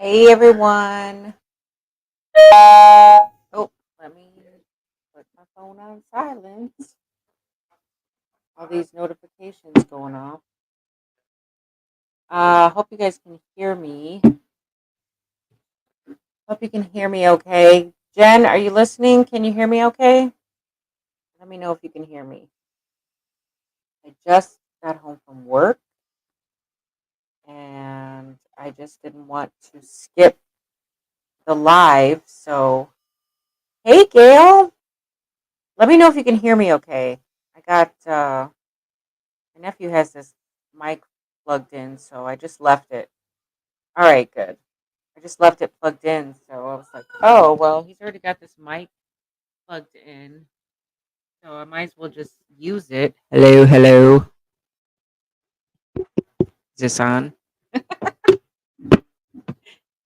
Hey everyone. Oh, let me put my phone on silent. All these notifications going off. Hope you guys can hear me. Hope you can hear me okay. Jen, are you listening? Can you hear me okay? Let me know if you can hear me. I just got home from work and I just didn't want to skip the live. So, hey Gail, let me know if you can hear me okay. I got my nephew has this mic plugged in, so I just left it. All right, good. I just left it plugged in, so I was like, oh, well, he's already got this mic plugged in, so I might as well just use it. Hello, hello. Is this on?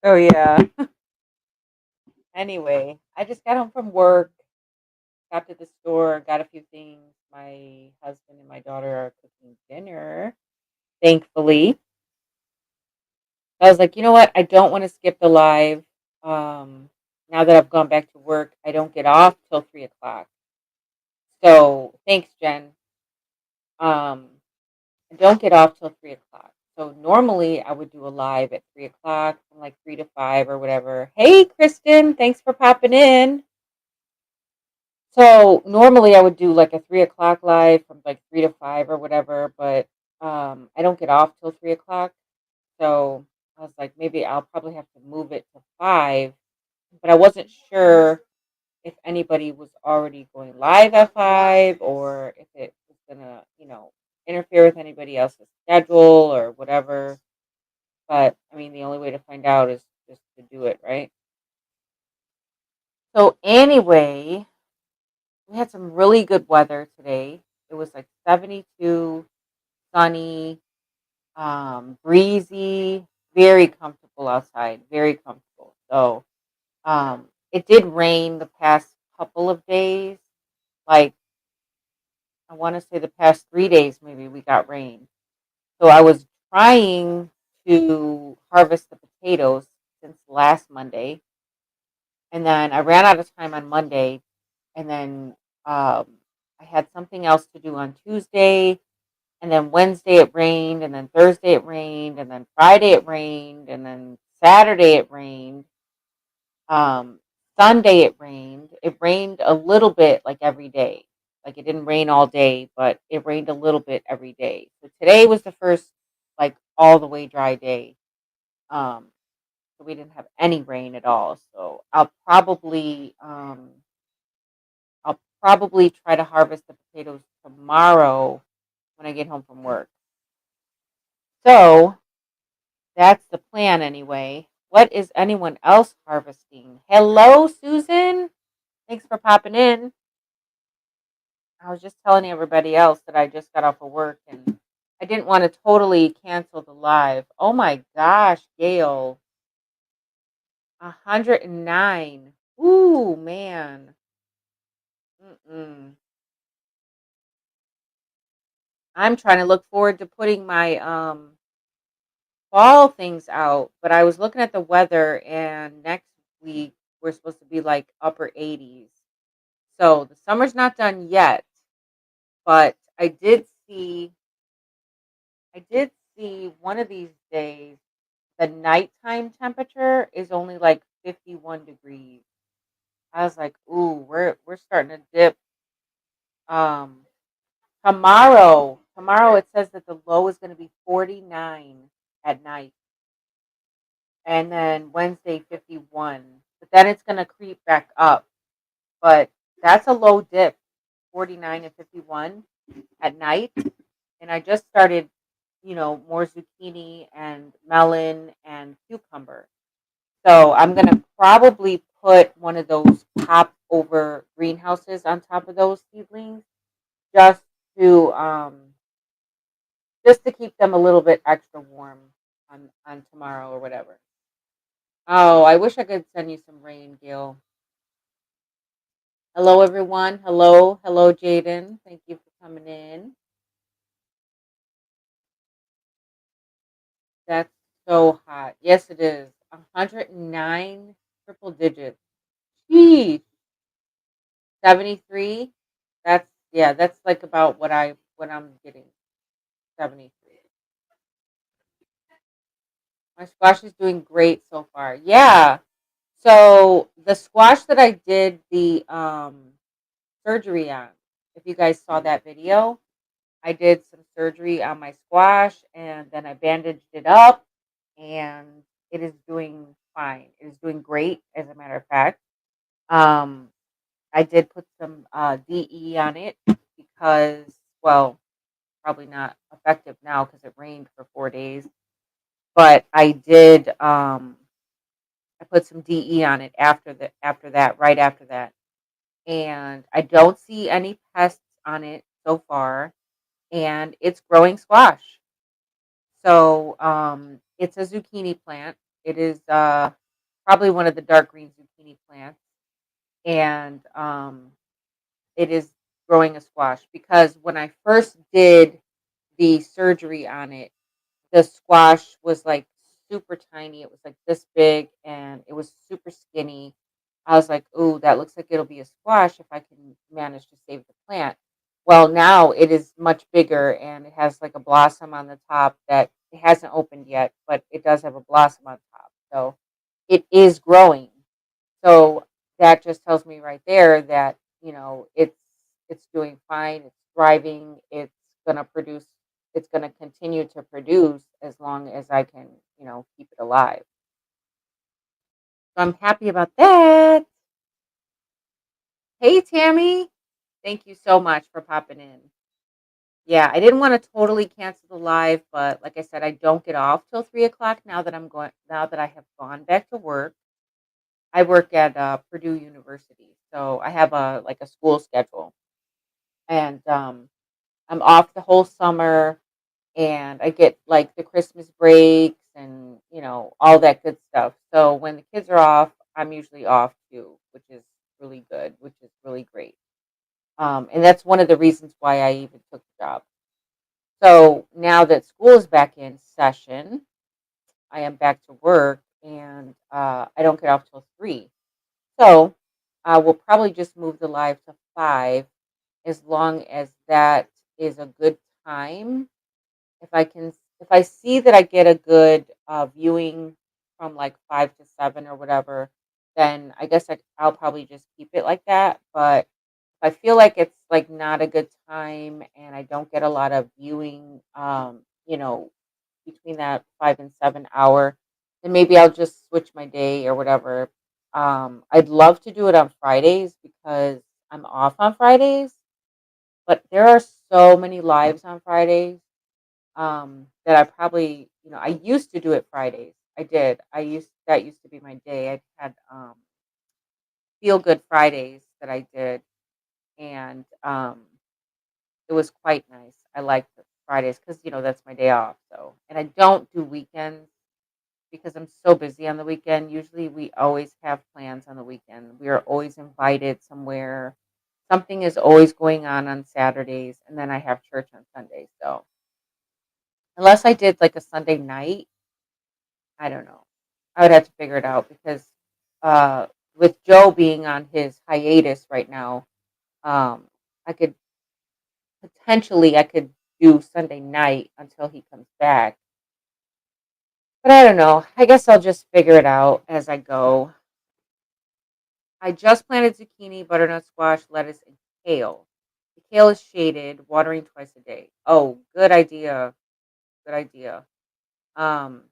Oh, yeah. Anyway, I just got home from work, got to the store, got a few things. My husband and my daughter are cooking dinner, thankfully. I was like, you know what? I don't want to skip the live. Now that I've gone back to work, I don't get off till 3 o'clock. So thanks, Jen. Um, I don't get off till 3 o'clock. So normally I would do a live at 3 o'clock from like 3 to 5 or whatever. Hey, Kristen, thanks for popping in. So normally I would do like a 3 o'clock live from like 3 to 5 or whatever, but I don't get off till 3 o'clock. So I was like, maybe I'll probably have to move it to 5, but I wasn't sure if anybody was already going live at 5 or if it was gonna, interfere with anybody else's schedule or whatever. But I mean, the only way to find out is just to do it, right? So anyway, we had some really good weather today. It was like 72, sunny, breezy, very comfortable outside, very comfortable. So it did rain the past couple of days. Like I want to say the past 3 days, maybe we got rain. So I was trying to harvest the potatoes since last Monday, and then I ran out of time on Monday, and then um, I had something else to do on Tuesday, and then Wednesday it rained, and then Thursday it rained, and then Friday it rained, and then Saturday it rained. Um, Sunday it rained. It rained a little bit like every day. Like it didn't rain all day, but it rained a little bit every day. So today was the first like all the way dry day. Um, so we didn't have any rain at all. So I'll probably try to harvest the potatoes tomorrow when I get home from work. So that's the plan anyway. What is anyone else harvesting? Hello, Susan. Thanks for popping in. I was just telling everybody else that I just got off of work and I didn't want to totally cancel the live. Oh my gosh, Gail. 109. Ooh, man. Mm-mm. I'm trying to look forward to putting my fall things out, but I was looking at the weather and next week we're supposed to be like upper 80s. So the summer's not done yet, but I did see one of these days the nighttime temperature is only like 51 degrees. I was like, ooh, we're starting to dip. Um, tomorrow it says that the low is going to be 49 at night, and then Wednesday 51. But then it's going to creep back up. But that's a low dip, 49 and 51 at night. And I just started, more zucchini and melon and cucumber. So I'm gonna probably put one of those top over greenhouses on top of those seedlings just to um just to keep them a little bit extra warm on tomorrow or whatever. Oh, I wish I could send you some rain, Gil. Hello everyone. Hello Jaden. Thank you for coming in. That's so hot. Yes, it is. 109 triple digits. Geez, 73. That's yeah, that's like about what I'm getting. 73. My squash is doing great so far. Yeah. So the squash that I did the surgery on, if you guys saw that video, I did some surgery on my squash and then I bandaged it up and it is doing fine. It is doing great, as a matter of fact. Um, I did put some DE on it because, well, probably not effective now because it rained for 4 days. But I did. I put some DE on it after that, right after that, and I don't see any pests on it so far, and it's growing squash. So it's a zucchini plant. It is probably one of the dark green zucchini plants, and it is growing a squash because when I first did the surgery on it, the squash was like super tiny. It was like this big and it was super skinny. I was like, "Ooh, that looks like it'll be a squash if I can manage to save the plant." Well, now it is much bigger and it has like a blossom on the top that it hasn't opened yet, but it does have a blossom on top. So it is growing. So that just tells me right there that, it's doing fine, it's thriving, it's gonna produce, it's gonna continue to produce as long as I can, keep it alive. So I'm happy about that. Hey Tammy, thank you so much for popping in. Yeah, I didn't want to totally cancel the live, but like I said, I don't get off till 3 o'clock now that I have gone back to work. I work at Purdue University, so I have a school schedule, and I'm off the whole summer, and I get like the Christmas breaks and all that good stuff. So when the kids are off, I'm usually off too, which is really good, which is really great. And that's one of the reasons why I even took the job. So now that school is back in session, I am back to work, and I don't get off till 3. So we'll probably just move the live to 5 as long as that is a good time. If I see that I get a good viewing from like 5 to 7 or whatever, then I guess I'll probably just keep it like that. But if I feel like it's like not a good time and I don't get a lot of viewing, between that 5 and 7 hour, then maybe I'll just switch my day or whatever. I'd love to do it on Fridays because I'm off on Fridays, but there are so many lives on Fridays that I probably, I used to do it Fridays. I did. That used to be my day. I had Feel Good Fridays that I did, and it was quite nice. I like the Fridays because that's my day off. So, and I don't do weekends because I'm so busy on the weekend. Usually, we always have plans on the weekend. We are always invited somewhere. Something is always going on Saturdays, and then I have church on Sunday. So, unless I did like a Sunday night, I don't know. I would have to figure it out because with Joe being on his hiatus right now, I could I could do Sunday night until he comes back. But I don't know. I guess I'll just figure it out as I go. I just planted zucchini, butternut squash, lettuce, and kale. The kale is shaded, watering twice a day. Oh, good idea. Good idea. Um,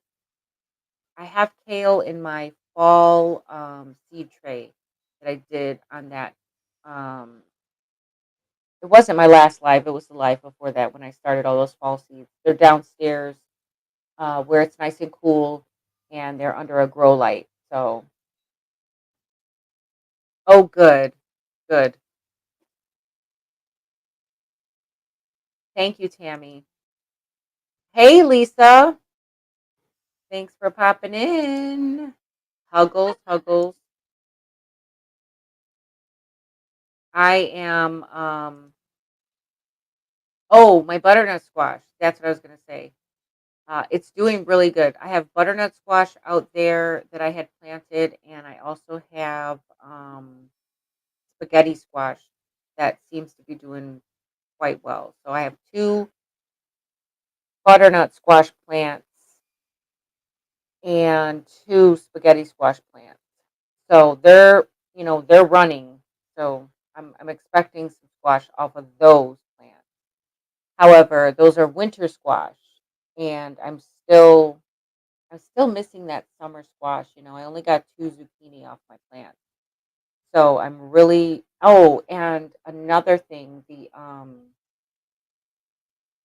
I have kale in my fall seed tray that I did on that. Um, it wasn't my last live; it was the live before that when I started all those fall seeds. They're downstairs where it's nice and cool, and they're under a grow light. So, oh, good, good. Thank you, Tammy. Hey, Lisa. Thanks for popping in. Huggles, huggles. I am. Oh, my butternut squash. That's what I was gonna say. It's doing really good. I have butternut squash out there that I had planted, and I also have spaghetti squash that seems to be doing quite well. So I have two butternut squash plants and two spaghetti squash plants. So they're running. So I'm expecting some squash off of those plants. However, those are winter squash, and I'm still missing that summer squash. I only got two zucchini off my plant. So I'm really and another thing, the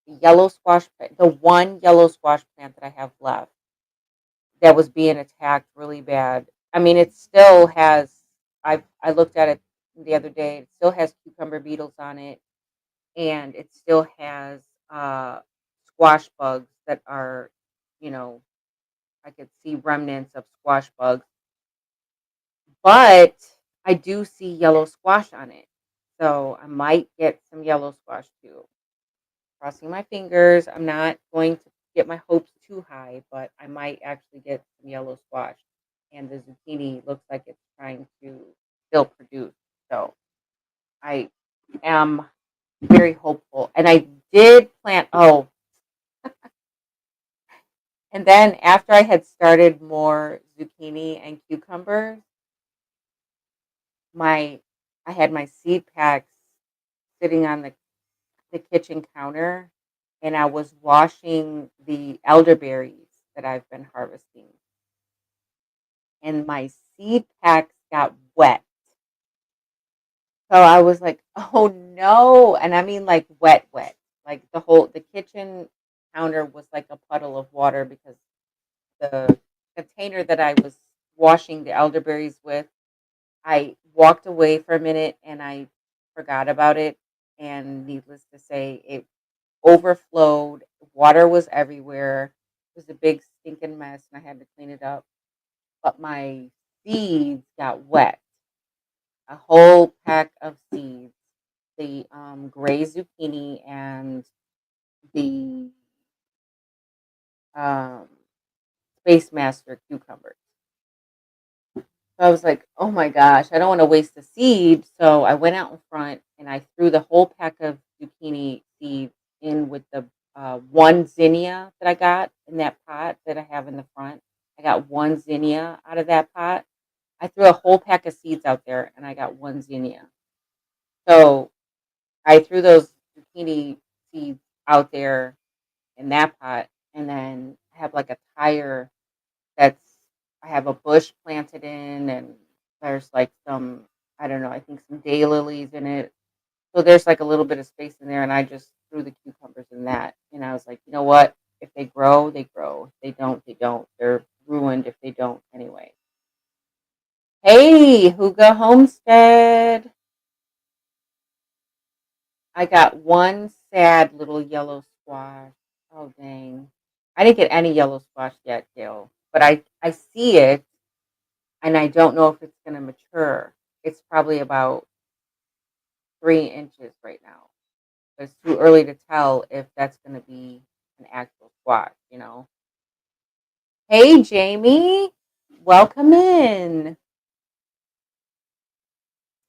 yellow squash the one yellow squash plant that I have left that was being attacked really bad. I mean, it still has I looked at it the other day. It still has cucumber beetles on it, and it still has uh squash bugs that are, you know, I could see remnants of squash bugs, but I do see yellow squash on it. So I might get some yellow squash too. Crossing my fingers. I'm not going to get my hopes too high, but I might actually get some yellow squash. And the zucchini looks like it's trying to still produce. So I am very hopeful. And I did plant, and then after I had started more zucchini and cucumbers, my I had my seed packs sitting on the kitchen counter, and I was washing the elderberries that I've been harvesting, and my seed packs got wet. So I was like, "Oh no!" And I mean like wet, wet. Like the kitchen counter was like a puddle of water because the container that I was washing the elderberries with, I walked away for a minute and I forgot about it. And needless to say, it overflowed. Water was everywhere. It was a big stinking mess, and I had to clean it up. But my seeds got wet. A whole pack of seeds. The gray zucchini and the um, Space Master cucumbers. So I was like, oh my gosh, I don't want to waste the seed. So I went out in front and I threw the whole pack of zucchini seeds in with the one zinnia that I got in that pot that I have in the front. I got one zinnia out of that pot. I threw a whole pack of seeds out there and I got one zinnia. So I threw those zucchini seeds out there in that pot, and then I have like a tire that's I have a bush planted in, and there's like some, I don't know, I think some daylilies in it. So there's like a little bit of space in there, and I just threw the cucumbers in that. And I was like, you know what? If they grow, they grow. If they don't, they don't. They're ruined if they don't anyway. Hey, Huga Homestead. I got one sad little yellow squash. Oh, dang. I didn't get any yellow squash yet, Gail, but I see it, and I don't know if it's going to mature. It's probably about 3 inches right now. It's too early to tell if that's going to be an actual squash. Hey, Jamie, welcome in.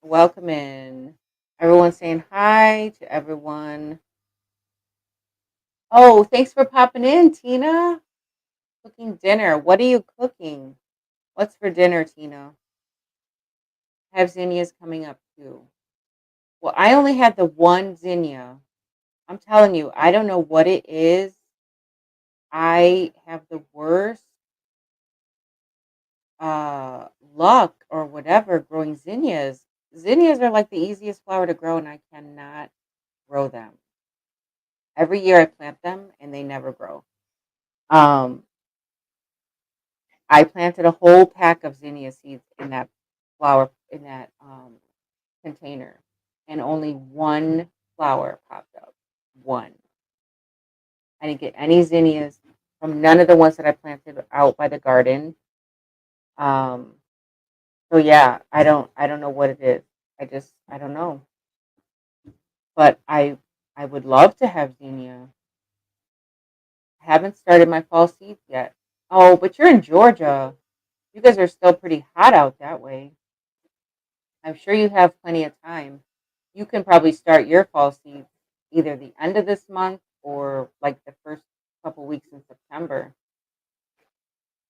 Welcome in. Everyone's saying hi to everyone. Oh, thanks for popping in, Tina. Cooking dinner. What are you cooking? What's for dinner, Tina? I have zinnias coming up too. Well, I only had the one zinnia. I'm telling you, I don't know what it is. I have the worst luck or whatever growing zinnias. Zinnias are like the easiest flower to grow, and I cannot grow them. Every year I plant them and they never grow. Um, I planted a whole pack of zinnia seeds in that flower in that container, and only one flower popped up. One. I didn't get any zinnias from none of the ones that I planted out by the garden. Um, so yeah, I don't know what it is. I don't know. But I would love to have zinnia. haven't started my fall seeds yet. Oh, but you're in Georgia. You guys are still pretty hot out that way. I'm sure you have plenty of time. You can probably start your fall seeds either the end of this month or like the first couple weeks in September.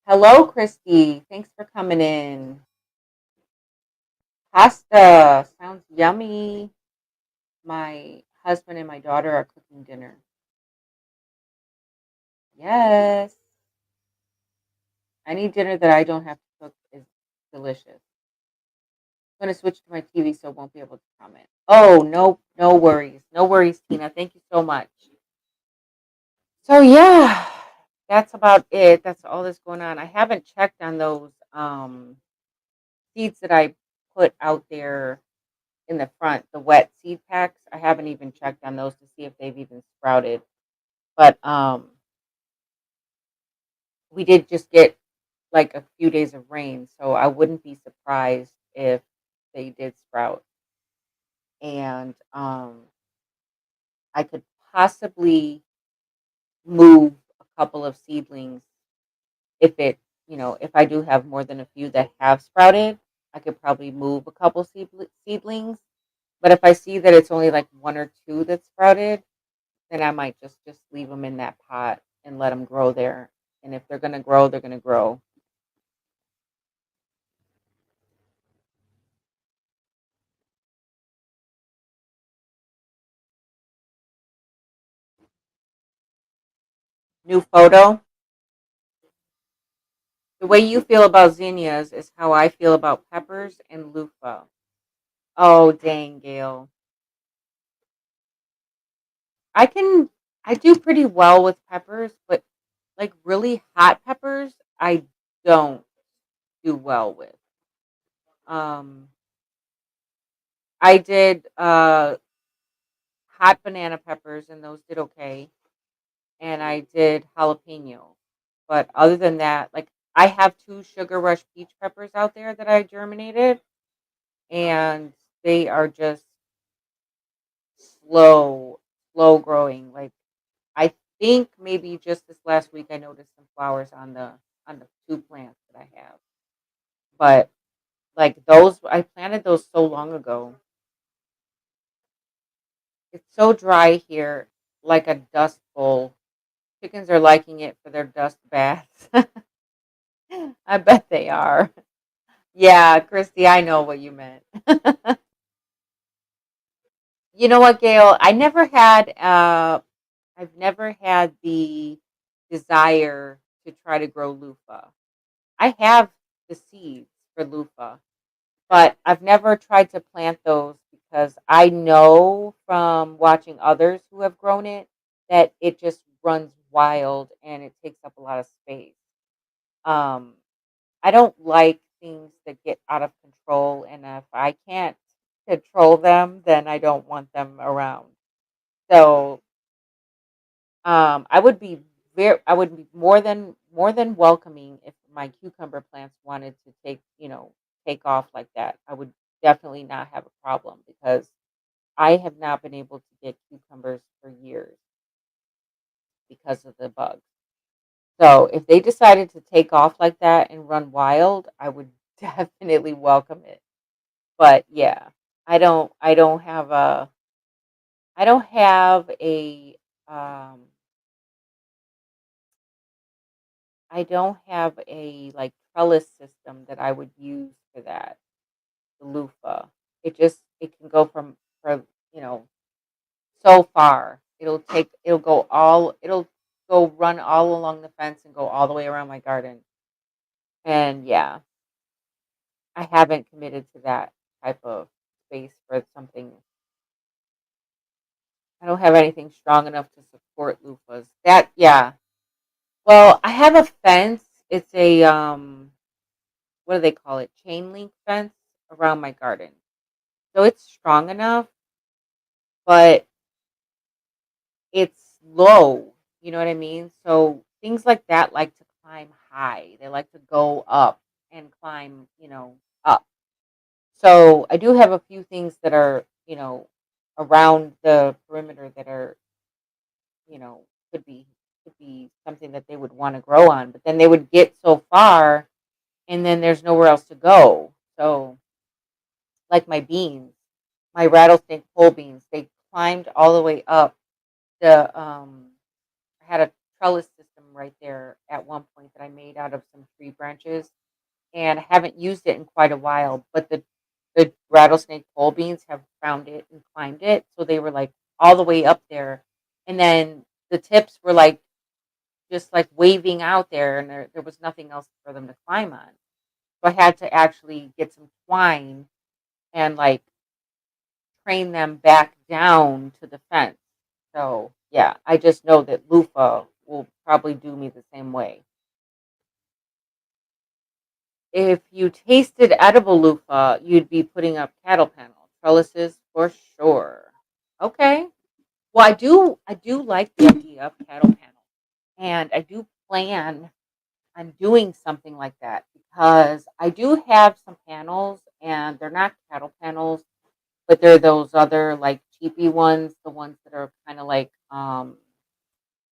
Hello, Christy. Thanks for coming in. Pasta sounds yummy. My husband and my daughter are cooking dinner. Yes. Any dinner that I don't have to cook is delicious. I'm going to switch to my TV so I won't be able to comment. Oh, no, no worries. No worries, Tina. Thank you so much. So, yeah, that's about it. That's all that's going on. I haven't checked on those seeds that I put out there in the front, the wet seed packs. I haven't even checked on those to see if they've even sprouted. But we did just get like a few days of rain, so I wouldn't be surprised if they did sprout. And I could possibly move a couple of seedlings if it, if I do have more than a few that have sprouted. I could probably move a couple seedlings. But if I see that it's only like one or two that sprouted, then I might just leave them in that pot and let them grow there. And if they're gonna grow, they're gonna grow. New photo. The way you feel about zinnias is how I feel about peppers and loofah. Oh, dang, Gail. I can I do pretty well with peppers, but like really hot peppers, I don't do well with. Um, I did hot banana peppers, and those did okay, and I did jalapeno. But other than that, like I have two sugar rush peach peppers out there that I germinated, and they are just slow, slow growing. Like I think maybe just this last week I noticed some flowers on the two plants that I have. But like those, I planted those so long ago. It's so dry here, like a dust bowl. Chickens are liking it for their dust baths. I bet they are. Yeah, Christy, I know what you meant. You know what, Gail? I've never had the desire to try to grow loofah. I have the seeds for loofah, but I've never tried to plant those because I know from watching others who have grown it that it just runs wild and it takes up a lot of space. Um, I don't like things that get out of control, and if I can't control them, then I don't want them around. So I would be more than welcoming if my cucumber plants wanted to take off like that. I would definitely not have a problem because I have not been able to get cucumbers for years because of the bugs. So if they decided to take off like that and run wild, I would definitely welcome it. But yeah, I don't have a I don't have a um I don't have a like trellis system that I would use for that, the loofah. It can go for you know so far. It'll go run all along the fence and go all the way around my garden. And yeah, I haven't committed to that type of space for something. I don't have anything strong enough to support loofahs. That yeah. Well, I have a fence. It's a what do they call it? Chain link fence around my garden. So it's strong enough, but it's low. You know what I mean? So things like that like to climb high. They like to go up and climb, up. So I do have a few things that are, around the perimeter that are, could be. could be something that they would want to grow on. But then they would get so far, and then there's nowhere else to go. So, like my beans, my rattlesnake pole beans, they climbed all the way up the. I had a trellis system right there at one point that I made out of some tree branches, and I haven't used it in quite a while. But the rattlesnake pole beans have found it and climbed it, so they were like all the way up there, and then the tips were like just like waving out there, and there was nothing else for them to climb on. So I had to actually get some twine and like train them back down to the fence. So yeah, I just know that loofah will probably do me the same way. If you tasted edible loofah, you'd be putting up cattle panel trellises for sure. Okay. Well, I do like the idea of cattle panel, and I do plan on doing something like that because I do have some panels, and they're not cattle panels, but they're those other like cheapy ones, the ones that are kind of like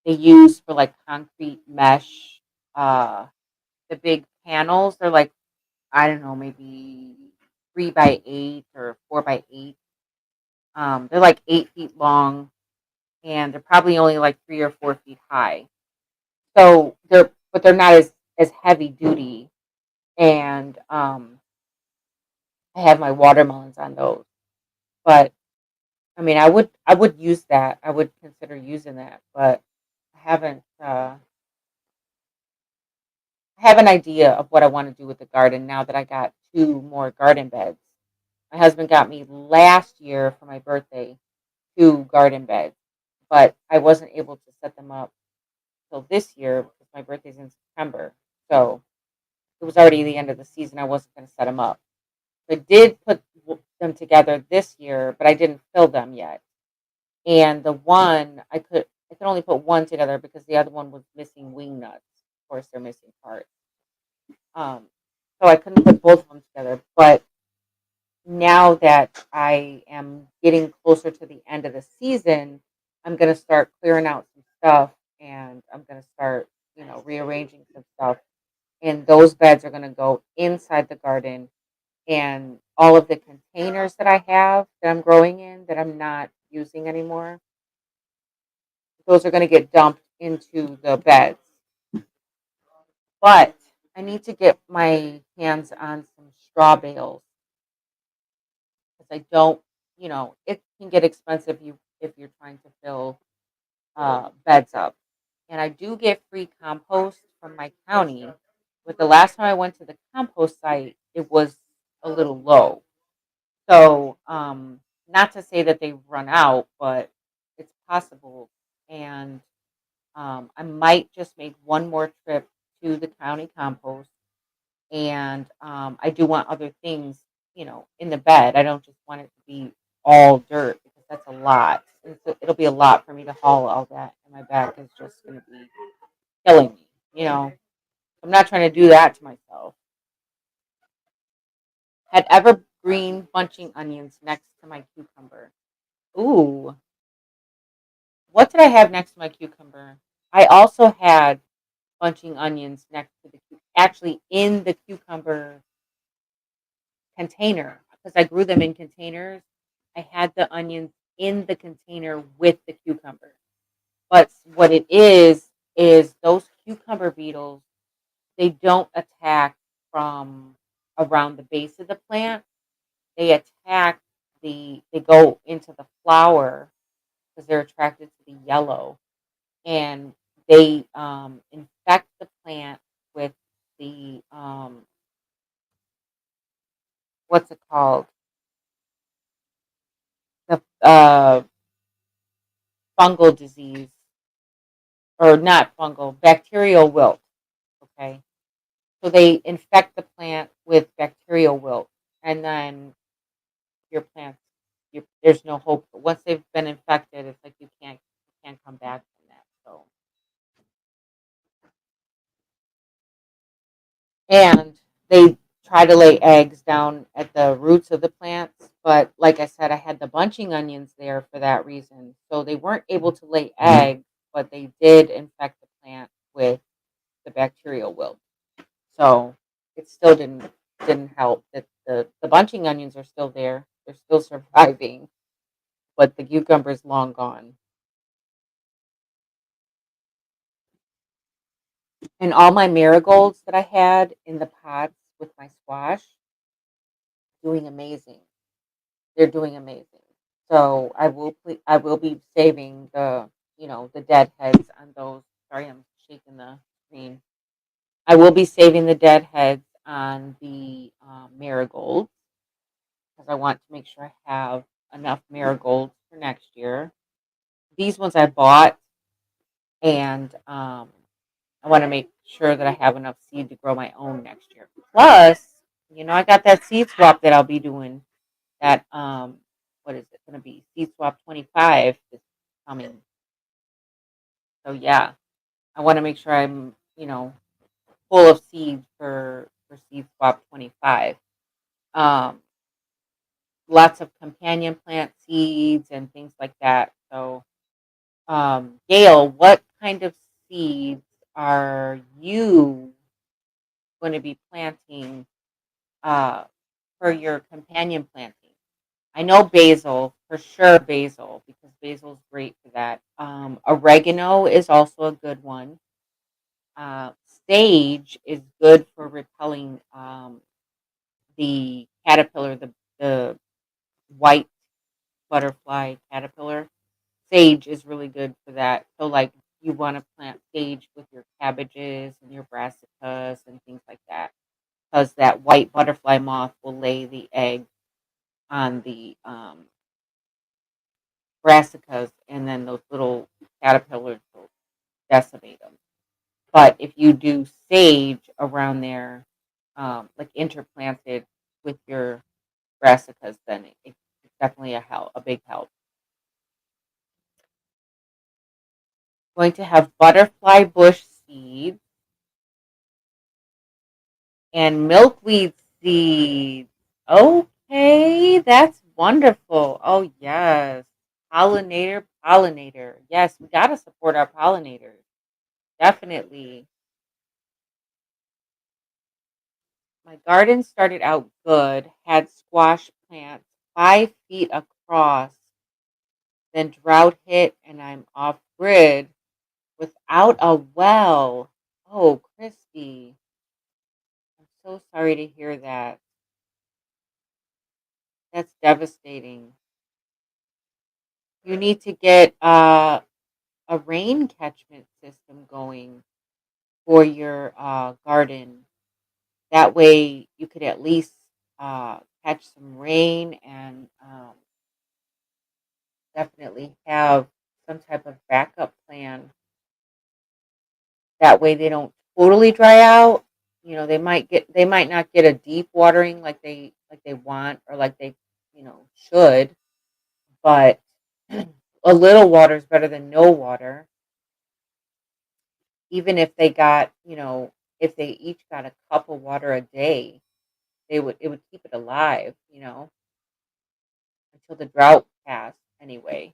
they use for like concrete mesh. Uh, the big panels, they're like I don't know, maybe 3 by 8 or 4 by 8. They're like 8 feet long, and they're probably only like 3 or 4 feet high. So they're not as heavy duty. And I have my watermelons on those. But I mean, I would use that. I would consider using that, but I haven't. I have an idea of what I want to do with the garden now that I got 2 more garden beds. My husband got me last year for my birthday 2 garden beds, but I wasn't able to set them up till this year because my birthday's in September. So it was already the end of the season. I wasn't going to set them up. I did put them together this year, but I didn't fill them yet. And the one I could only put one together because the other one was missing wing nuts. Of course, they're missing parts. Um, so I couldn't put both of them together. But now that I am getting closer to the end of the season, I'm going to start clearing out some stuff, and I'm going to start, rearranging some stuff. And those beds are going to go inside the garden, and all of the containers that I have that I'm growing in that I'm not using anymore, those are going to get dumped into the beds. But I need to get my hands on some straw bales because I don't, it can get expensive if you're trying to fill beds up. And I do get free compost from my county. But the last time I went to the compost site, it was a little low. So, not to say that they've run out, but it's possible. And I might just make one more trip to the county compost. And I do want other things, in the bed. I don't just want it to be all dirt because that's a lot. It'll be a lot for me to haul all that, and my back is just going to be killing me. I'm not trying to do that to myself. Had evergreen bunching onions next to my cucumber. Ooh, what did I have next to my cucumber? I also had bunching onions next to actually in the cucumber container because I grew them in containers. I had the onions in the container with the cucumber. But what it is those cucumber beetles, they don't attack from around the base of the plant. They attack they go into the flower because they're attracted to the yellow, and they infect the plant with the what's it called, the fungal disease, or not fungal, bacterial wilt. Okay, so they infect the plant with bacterial wilt, and then your plants, there's no hope. Once they've been infected, it's like you can't come back from that. So, and they try to lay eggs down at the roots of the plants, but like I said, I had the bunching onions there for that reason. So they weren't able to lay eggs, but they did infect the plant with the bacterial wilt. So it still didn't help. That the bunching onions are still there. They're still surviving, but the cucumber's long gone. And all my marigolds that I had in the pots with my squash, doing amazing. They're doing amazing. So I will be saving the dead heads on those. Sorry, I'm shaking the screen. I will be saving the dead heads on the marigolds because I want to make sure I have enough marigolds for next year. These ones I bought, and I want to make sure that I have enough seed to grow my own next year. Plus, I got that seed swap that I'll be doing. That what is it going to be? Seed swap 25 is coming. So yeah, I want to make sure I'm full of seeds for seed swap 25. Um, Lots of companion plant seeds and things like that. So, Gail, what kind of seeds are you going to be planting uh, for your companion planting? I know basil, for sure basil, because basil is great for that. Oregano is also a good one. Sage is good for repelling the caterpillar, the white butterfly caterpillar. Sage is really good for that. So, like, you want to plant sage with your cabbages and your brassicas and things like that, because that white butterfly moth will lay the egg on the brassicas, and then those little caterpillars will decimate them. But if you do sage around there, like interplanted with your brassicas, then it's definitely a big help. Going to have butterfly bush seeds and milkweed seeds. Okay, that's wonderful. Oh, yes. Pollinator, pollinator. Yes, we got to support our pollinators. Definitely. My garden started out good, had squash plants 5 feet across, then drought hit, and I'm off grid without a well. Oh, Christy, I'm so sorry to hear that. That's devastating. You need to get a rain catchment system going for your garden. That way, you could at least catch some rain and definitely have some type of backup plan. That way, they don't totally dry out. They might not get a deep watering like they want or like they should, but a little water is better than no water. Even if they got, if they each got a cup of water a day, it would keep it alive, until the drought passed anyway.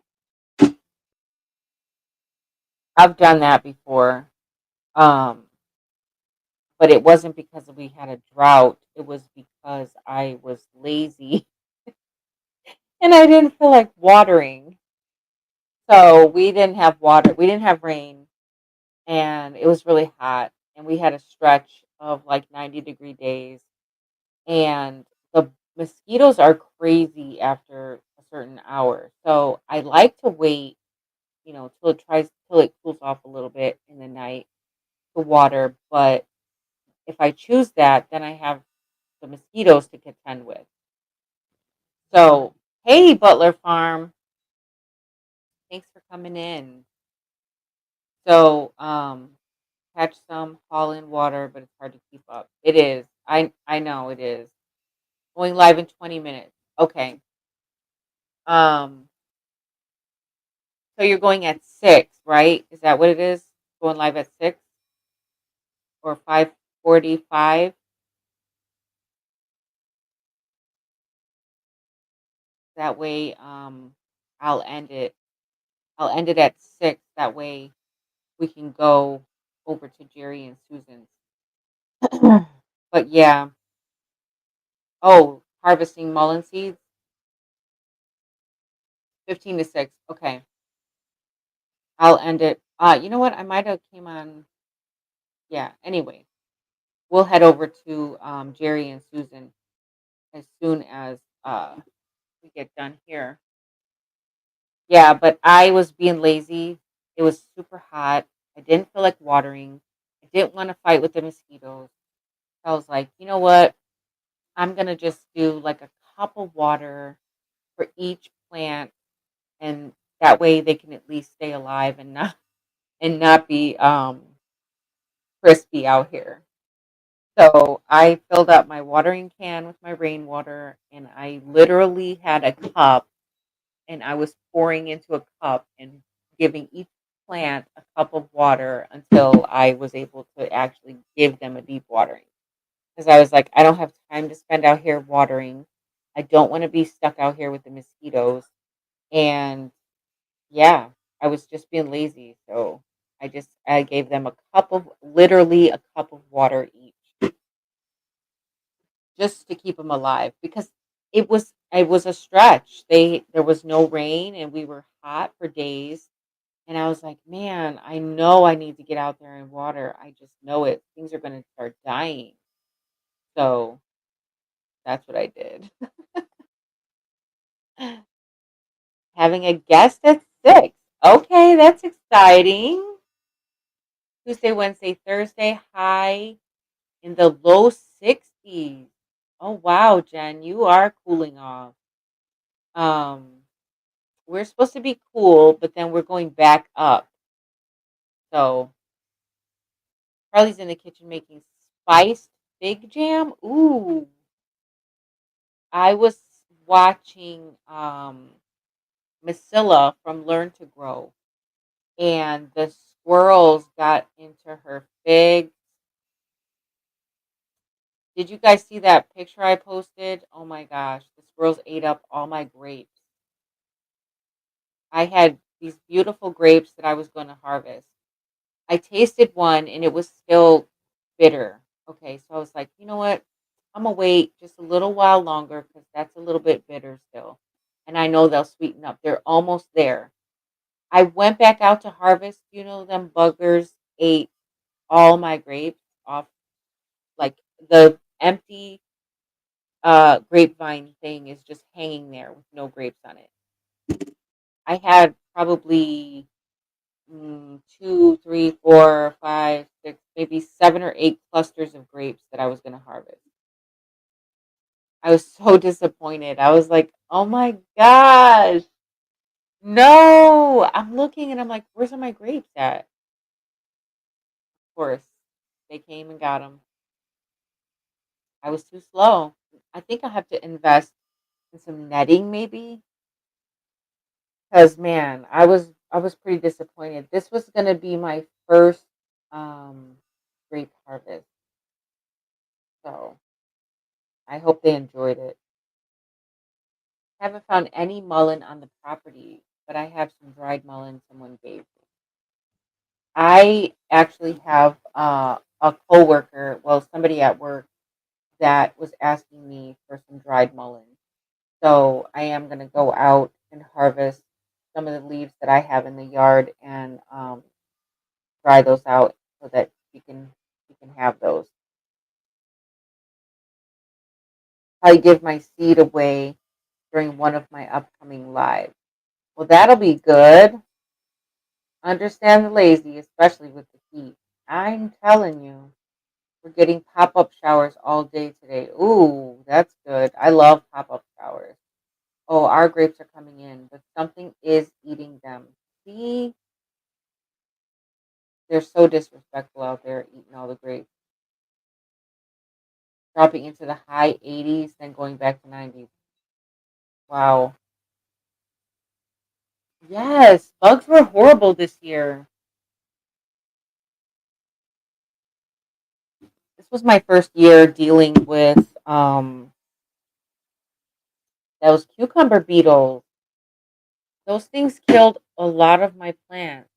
I've done that before. Um, but it wasn't because we had a drought. It was because I was lazy and I didn't feel like watering. So we didn't have water. We didn't have rain, and it was really hot, and we had a stretch of like 90-degree days, and the mosquitoes are crazy after a certain hour. So I like to wait, till it cools off a little bit in the night to water. But if I choose that, then I have the mosquitoes to contend with. So, hey, Butler Farm, thanks for coming in. So, catch some, haul in water, but it's hard to keep up. It is. I know it is. Going live in 20 minutes. Okay. Um, so you're going at 6, right? Is that what it is? Going live at 6 or 5:45? That way, I'll end it. I'll end it at 6. That way we can go. over to Jerry and Susan's. But yeah. Oh, harvesting mullein seeds, 15 to 6. Okay. I'll end it. You know what? I might have came on. Yeah. Anyway, we'll head over to Jerry and Susan as soon as we get done here. Yeah, but I was being lazy. It was super hot. I didn't feel like watering. I didn't want to fight with the mosquitoes. I was like, you know what? I'm gonna just do like a cup of water for each plant, and that way they can at least stay alive and not be crispy out here. So I filled up my watering can with my rainwater, and I literally had a cup, and I was pouring into a cup and giving each plant a cup of water until I was able to actually give them a deep watering. Because I was like, I don't have time to spend out here watering. I don't want to be stuck out here with the mosquitoes. And yeah, I was just being lazy. So I gave them literally a cup of water each, just to keep them alive, because it was a stretch. There was no rain and we were hot for days, and I was like, man, I know I need to get out there and water. I just know it. Things are going to start dying. So that's what I did. Having a guest at 6. Okay, that's exciting. Tuesday, Wednesday, Thursday, high in the low 60s. Oh wow, Jen, you are cooling off. Um, we're supposed to be cool, but then we're going back up. So Charlie's in the kitchen making spiced fig jam. Ooh, I was watching Priscilla from Learn to Grow, and the squirrels got into her fig. Did you guys see that picture I posted? Oh my gosh, the squirrels ate up all my grapes. I had these beautiful grapes that I was going to harvest. I tasted one and it was still bitter. Okay, so I was like, you know what? I'm gonna wait just a little while longer because that's a little bit bitter still. And I know they'll sweeten up. They're almost there. I went back out to harvest. You know, them buggers ate all my grapes off, like the empty grapevine thing is just hanging there with no grapes on it. I had probably two, three, four, five, six, maybe 7 or 8 clusters of grapes that I was going to harvest. I was so disappointed. I was like, oh my gosh, no. I'm looking and I'm like, where's all my grapes at? Of course, they came and got them. I was too slow. I think I'll have to invest in some netting maybe. Because man, I was pretty disappointed. This was gonna be my first um grape harvest. So I hope they enjoyed it. Haven't found any mullein on the property, but I have some dried mullein someone gave me. I actually have a coworker, well, somebody at work that was asking me for some dried mullein. So I am gonna go out and harvest some of the leaves that I have in the yard and dry those out so that you can have those. I give my seed away during one of my upcoming lives. Well, that'll be good. Understand the lazy, especially with the heat. I'm telling you, we're getting pop up showers all day today. Ooh, that's good. I love pop up showers. Oh, our grapes are coming in, but something is eating them. See, they're so disrespectful out there eating all the grapes, dropping into the high 80s, then going back to 90s. Wow. Yes, bugs were horrible this year. This was my first year dealing with those cucumber beetles. Those things killed a lot of my plants.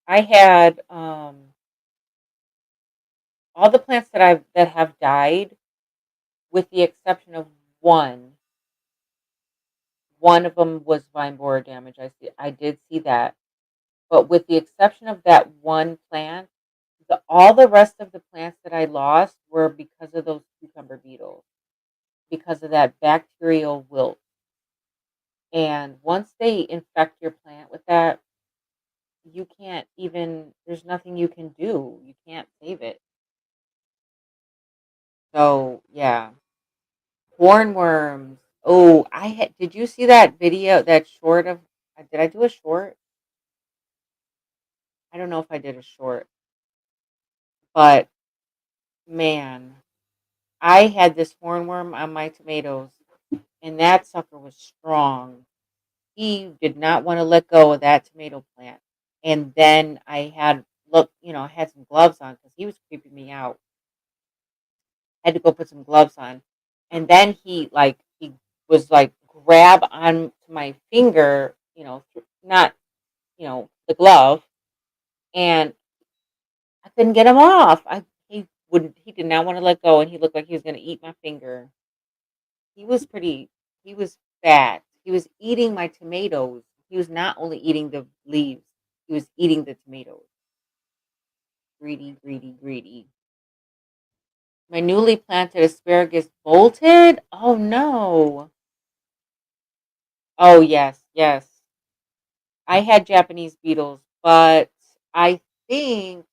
I had all the plants that have died, with the exception of one. One of them was vine borer damage. I did see that, but with the exception of that one plant, all the rest of the plants that I lost were because of those cucumber beetles, because of that bacterial wilt. And once they infect your plant with that, you can't even, there's nothing you can do. You can't save it. So, yeah. Hornworms. Oh, did you see that video, that short of, did I do a short? I don't know if I did a short, but man, I had this hornworm on my tomatoes, and that sucker was strong. He did not want to let go of that tomato plant. And then I had some gloves on because he was creeping me out. I had to go put some gloves on. And then he was like grab on to my finger, not, the glove, and I couldn't get him off. He did not want to let go, and he looked like he was going to eat my finger. He was pretty, he was fat. He was eating my tomatoes. He was not only eating the leaves, he was eating the tomatoes. Greedy, greedy, greedy. My newly planted asparagus bolted? Oh no. Oh yes, yes. I had Japanese beetles, but I think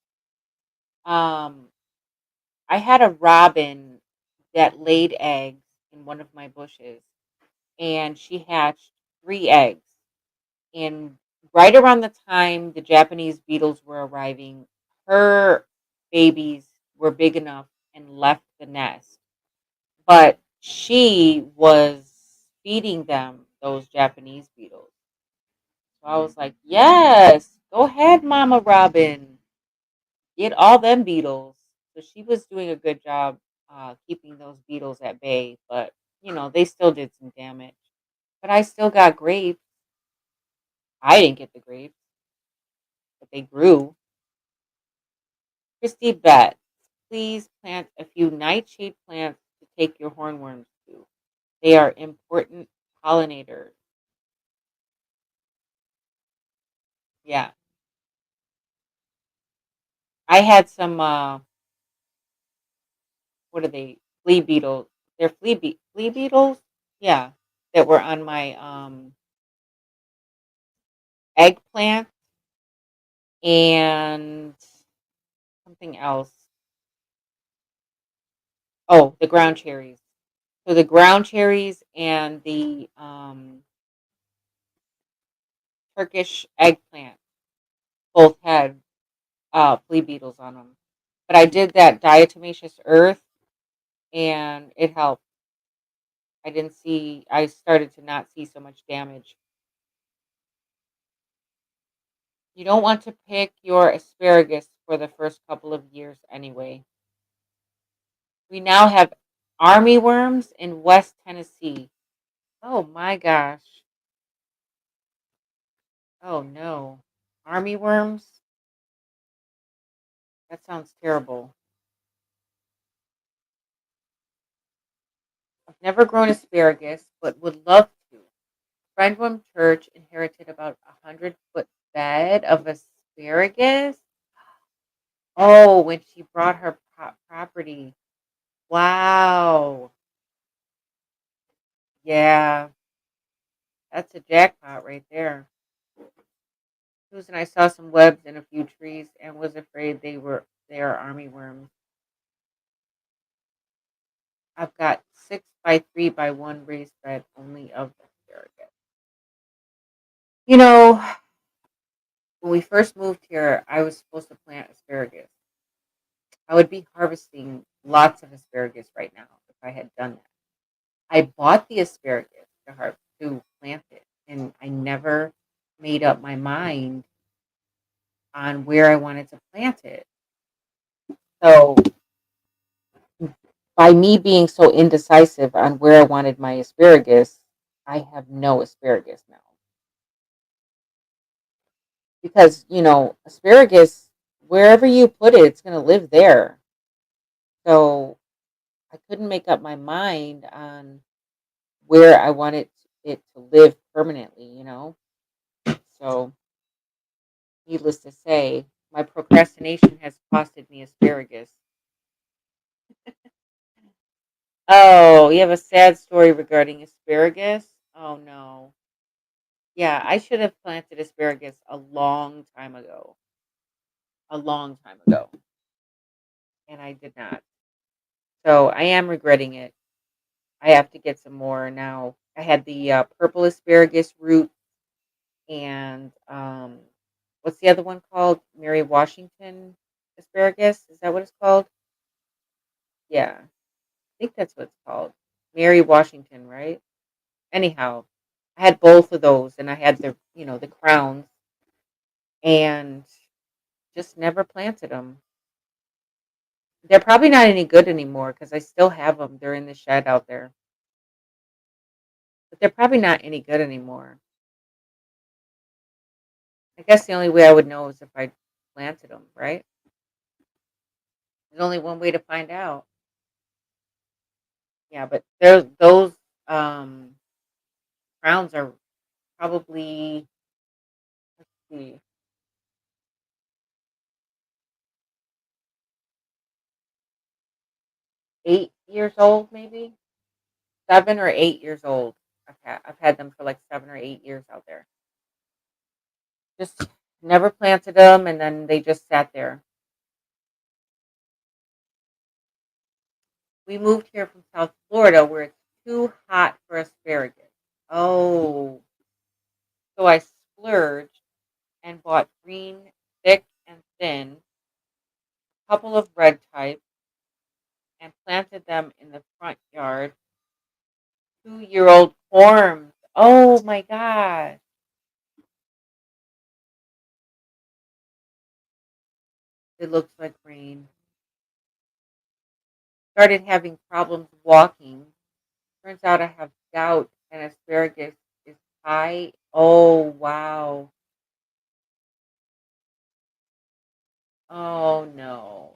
um I had a robin that laid eggs in one of my bushes, and she hatched 3 eggs. And right around the time the Japanese beetles were arriving, her babies were big enough and left the nest. But she was feeding them those Japanese beetles. So I was like, yes, go ahead, Mama Robin. Get all them beetles. So she was doing a good job keeping those beetles at bay. But, they still did some damage. But I still got grapes. I didn't get the grapes, but they grew. Christy Betts, please plant a few nightshade plants to take your hornworms to. They are important pollinators. Yeah. I had some, what are they? Flea beetles. They're flea beetles? Yeah. That were on my eggplant and something else. Oh, the ground cherries. So the ground cherries and the Turkish eggplant both had flea beetles on them. But I did that diatomaceous earth, and it helped. I started to not see so much damage. You don't want to pick your asparagus for the first couple of years anyway. We now have army worms in West Tennessee. Oh my gosh. Oh no. Army worms? That sounds terrible. I've never grown asparagus, but would love to. Friend from church inherited about 100-foot bed of asparagus. Oh, when she brought her property. Wow. Yeah, that's a jackpot right there. Susan, I saw some webs in a few trees and was afraid they are army worms. I've got 6 by 3 by 1 raised bed only of asparagus. You know, when we first moved here, I was supposed to plant asparagus. I would be harvesting lots of asparagus right now if I had done that. I bought the asparagus to plant it, and I never made up my mind on where I wanted to plant it. So by me being so indecisive on where I wanted my asparagus, I have no asparagus now. Because, asparagus, wherever you put it, it's going to live there. So I couldn't make up my mind on where I wanted it to live permanently, you know? So, needless to say, my procrastination has costed me asparagus. Oh, you have a sad story regarding asparagus? Oh, no. Yeah, I should have planted asparagus a long time ago. A long time ago. And I did not. So I am regretting it. I have to get some more now. I had the purple asparagus root and what's the other one called? Mary Washington asparagus. Is that what it's called? Yeah, I think that's what it's called. Mary Washington, right? Anyhow, I had both of those, and I had the crowns, and just never planted them. They're probably not any good anymore because I still have them. They're in the shed out there, but they're probably not any good anymore. I guess the only way I would know is if I planted them, right? There's only one way to find out. Yeah, but those um, crowns are probably, let's see, 8 years old, maybe 7 or 8 years old. I've had them for like 7 or 8 years out there. Just never planted them, and then they just sat there. We moved here from South Florida where it's too hot for asparagus. Oh, so I splurged and bought green, thick and thin, a couple of red type, and planted them in the front yard. 2-year-old forms. Oh my God. It looks like rain. Started having problems walking. Turns out I have gout and asparagus is high. Oh, wow. Oh, no.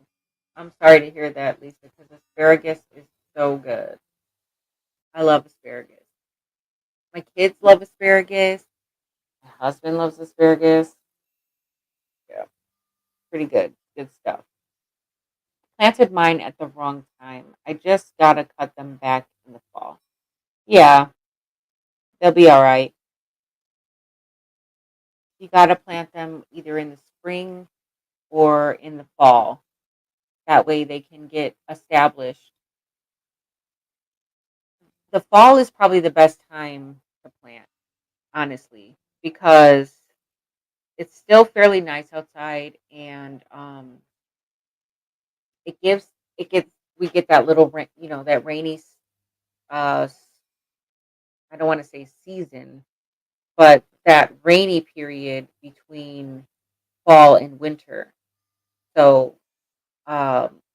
I'm sorry to hear that, Lisa, because asparagus is so good. I love asparagus. My kids love asparagus. My husband loves asparagus. Yeah, pretty good. Good stuff. Planted mine at the wrong time. I just gotta cut them back in the fall. Yeah, they'll be all right. You gotta plant them either in the spring or in the fall. That way they can get established. The fall is probably the best time to plant, honestly, because it's still fairly nice outside, and it gives it gets we get that little that rainy uh I don't want to say season, but that rainy period between fall and winter. So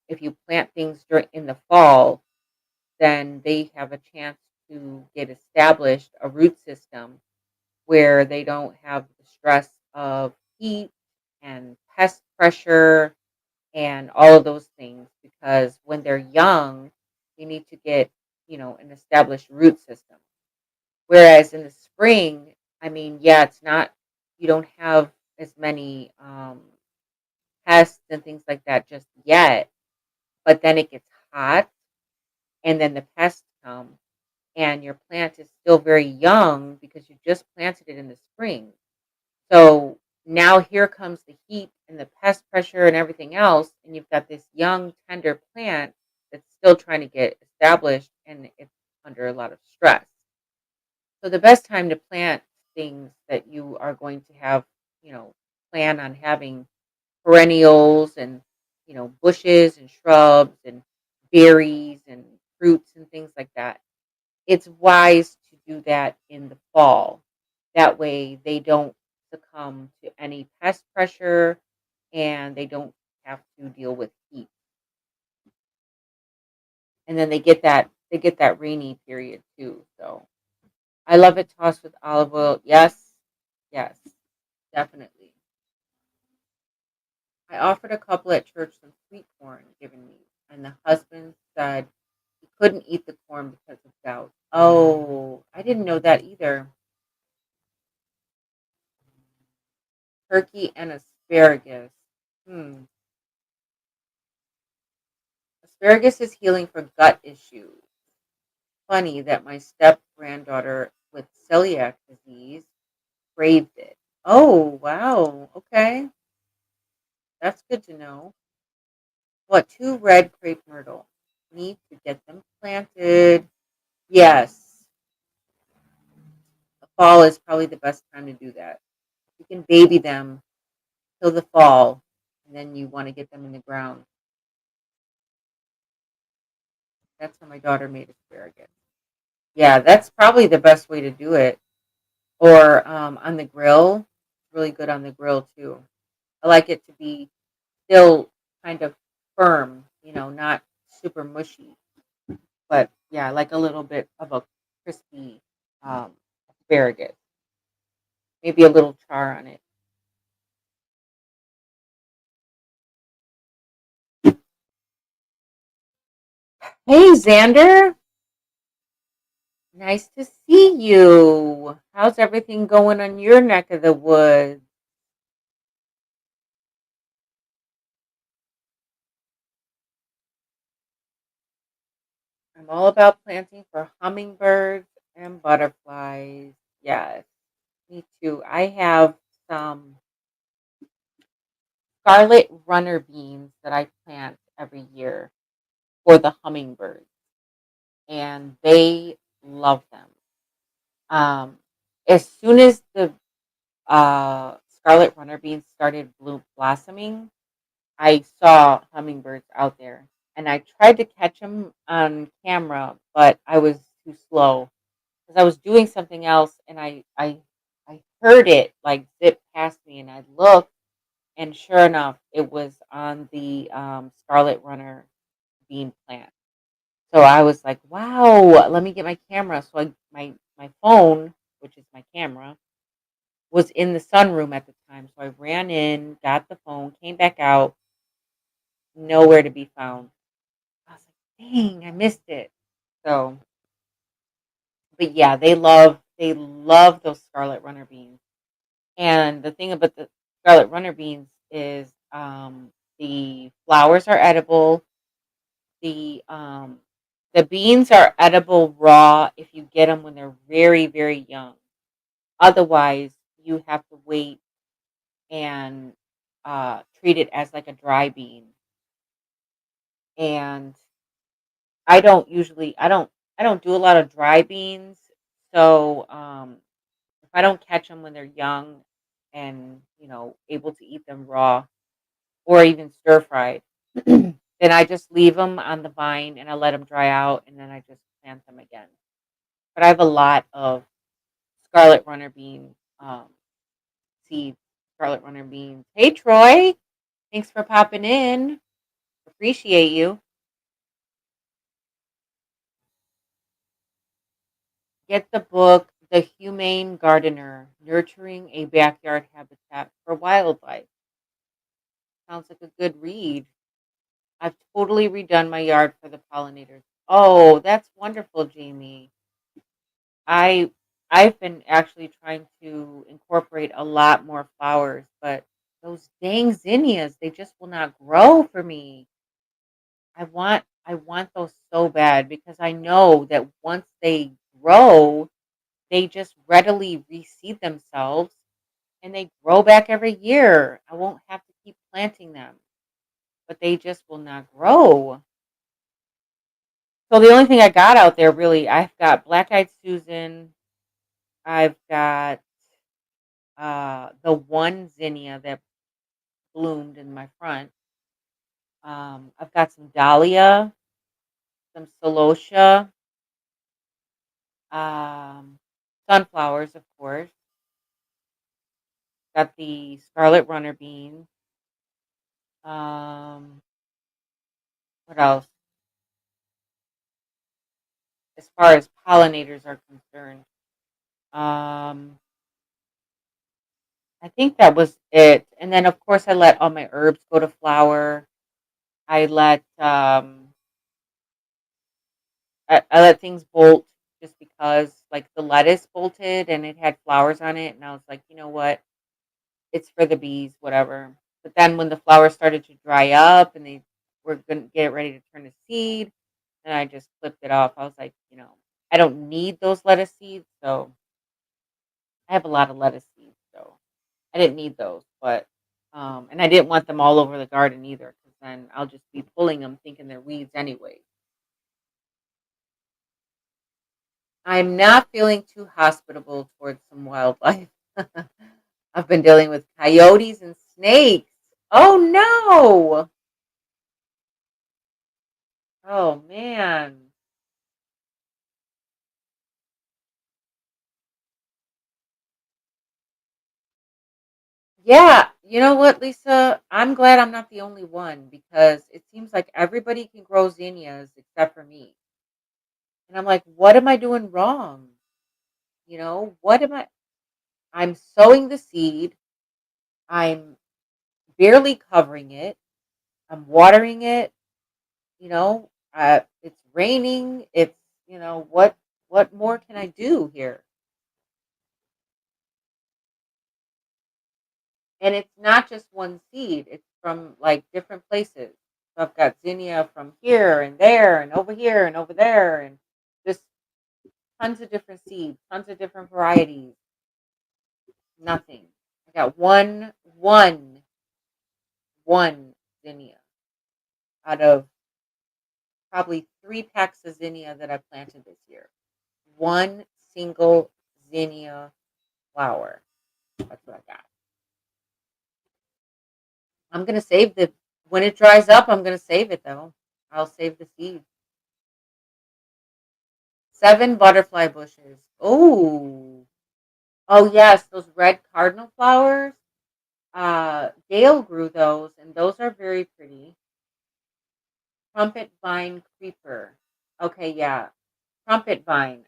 if you plant things during in the fall, then they have a chance to get established a root system where they don't have the stress of heat and pest pressure and all of those things, because when they're young, you need to get, an established root system. Whereas in the spring, I mean, yeah, it's not, you don't have as many pests and things like that just yet, but then it gets hot and then the pests come and your plant is still very young because you just planted it in the spring. So now here comes the heat and the pest pressure and everything else, and you've got this young, tender plant that's still trying to get established and it's under a lot of stress. So the best time to plant things that you are going to have, plan on having perennials and, bushes and shrubs and berries and fruits and things like that. It's wise to do that in the fall. That way they don't succumb to any pest pressure and they don't have to deal with heat. And then they get that rainy period too. So I love it tossed with olive oil. Yes. Yes, definitely. I offered a couple at church some sweet corn given me, and the husband couldn't eat the corn because of gout. Oh, I didn't know that either. Turkey and asparagus. Hmm. Asparagus is healing for gut issues. Funny that my step granddaughter with celiac disease craved it. Oh, wow. Okay. That's good to know. What, two red crepe myrtle? Need to get them planted. Yes. The fall is probably the best time to do that. You can baby them till the fall, and then you want to get them in the ground. That's how my daughter made asparagus. Yeah, that's probably the best way to do it. Or on the grill. It's really good on the grill too. I like it to be still kind of firm, not super mushy. But yeah, I like a little bit of a crispy asparagus. Maybe a little char on it. Hey, Xander. Nice to see you. How's everything going on your neck of the woods? I'm all about planting for hummingbirds and butterflies. Yes, me too. I have some scarlet runner beans that I plant every year for the hummingbirds, and they love them. Um, as soon as the scarlet runner beans started blossoming, I saw hummingbirds out there, and I tried to catch them on camera, but I was too slow because I was doing something else, and I heard it like zip past me, and I looked, and sure enough, it was on the scarlet runner bean plant. So I was like, "Wow, let me get my camera." So my phone, which is my camera, was in the sunroom at the time. So I ran in, got the phone, came back out, nowhere to be found. I was like, "Dang, I missed it." So, but yeah, they love those scarlet runner beans. And the thing about the scarlet runner beans is the flowers are edible. The beans are edible raw if you get them when they're very, very young. Otherwise, you have to wait and treat it as like a dry bean. And I don't do a lot of dry beans. So if I don't catch them when they're young and able to eat them raw or even stir fried, then I just leave them on the vine and I let them dry out and then I just plant them again. But I have a lot of scarlet runner bean seeds, scarlet runner beans. Hey Troy, thanks for popping in. Appreciate you. Get the book The Humane Gardener: Nurturing a Backyard Habitat for Wildlife. Sounds like a good read. I've totally redone my yard for the pollinators. Oh, that's wonderful, Jamie. I I've been actually trying to incorporate a lot more flowers, but those dang zinnias, they just will not grow for me. I want those so bad because I know that once they grow, they just readily reseed themselves and they grow back every year. I won't have to keep planting them, but they just will not grow. So the only thing I got out there really, I've got black-eyed Susan, I've got the one zinnia that bloomed in my front. I've got some dahlia, some celosia, um, sunflowers, of course. Got the scarlet runner beans. Um, what else? As far as pollinators are concerned, um, I think that was it. And then, of course, I let all my herbs go to flower. I let I let things bolt just because, like, the lettuce bolted and it had flowers on it, and I was like, you know what? It's for the bees, whatever. But then when the flowers started to dry up and they were gonna get ready to turn to seed, then I just flipped it off. I was like, I don't need those lettuce seeds, so I have a lot of lettuce seeds, so I didn't need those. But and I didn't want them all over the garden either, because then I'll just be pulling them thinking they're weeds anyway. I'm not feeling too hospitable towards some wildlife. I've been dealing with coyotes and snakes. Oh no! Oh man. Yeah, you know what, Lisa? I'm glad I'm not the only one, because it seems like everybody can grow zinnias except for me. And I'm like, what am I doing wrong? What am I? I'm sowing the seed. I'm barely covering it. I'm watering it. It's raining. What more can I do here? And it's not just one seed. It's from like different places. So I've got zinnia from here and there and over here and over there, and just tons of different seeds, tons of different varieties. Nothing. I got one zinnia out of probably 3 packs of zinnia that I planted this year. One single zinnia flower. That's what I got. I'm gonna save the when it dries up. I'm gonna save it though. I'll save the seeds. 7 butterfly bushes. Oh, oh yes, those red cardinal flowers. Gail grew those, and those are very pretty. Trumpet vine creeper. Okay, yeah, trumpet vine.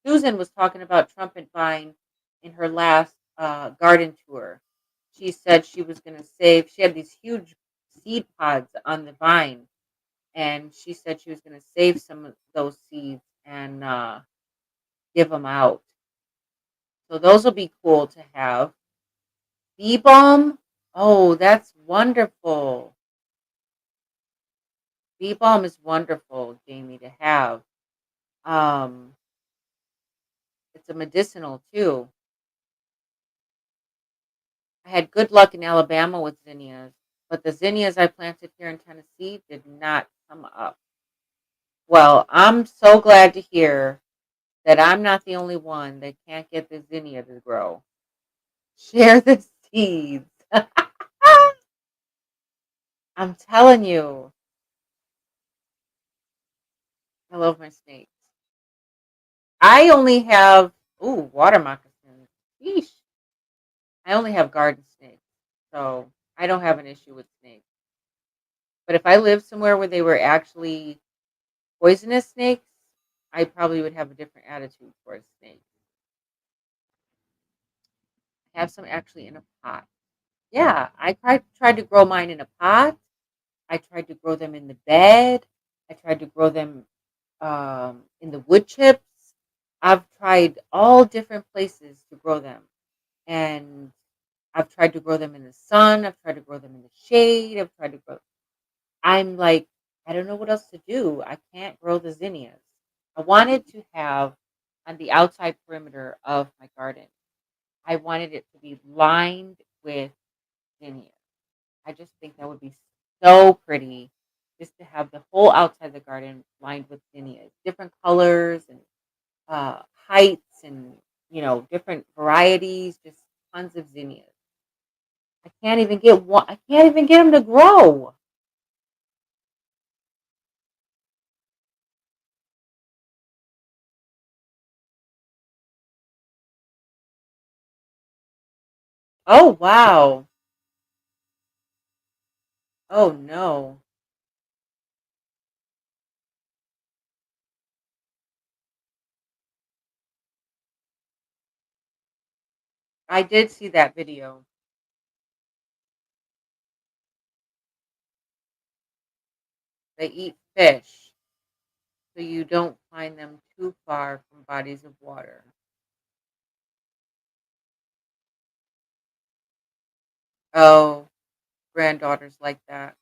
Susan was talking about trumpet vine in her last garden tour. She said she was going to save. She had these huge seed pods on the vine, and she said she was going to save some of those seeds and give them out. So those will be cool to have. Bee balm. Oh, that's wonderful. Bee balm is wonderful, Jamie, to have. Um, it's a medicinal too. I had good luck in Alabama with zinnias, but the zinnias I planted here in Tennessee did not come up. Well, I'm so glad to hear that I'm not the only one that can't get the zinnia to grow. Share the seeds. I'm telling you, I love my snakes. I only have, water moccasins. Yeesh. I only have garden snakes, so I don't have an issue with snakes. But if I lived somewhere where they were actually poisonous snakes, I probably would have a different attitude towards snakes. I have some actually in a pot. Yeah, I tried to grow mine in a pot. I tried to grow them in the bed. I tried to grow them in the wood chips. I've tried all different places to grow them. And I've tried to grow them in the sun. I've tried to grow them in the shade. I've tried to grow. I'm like, I don't know what else to do. I can't grow the zinnias. I wanted to have on the outside perimeter of my garden, I wanted it to be lined with zinnias. I just think that would be so pretty, just to have the whole outside of the garden lined with zinnias, different colors and heights, and different varieties, just tons of zinnias. I can't even get one. I can't even get them to grow. Oh wow. Oh no. I did see that video. They eat fish. So you don't find them too far from bodies of water. Oh, granddaughters like that.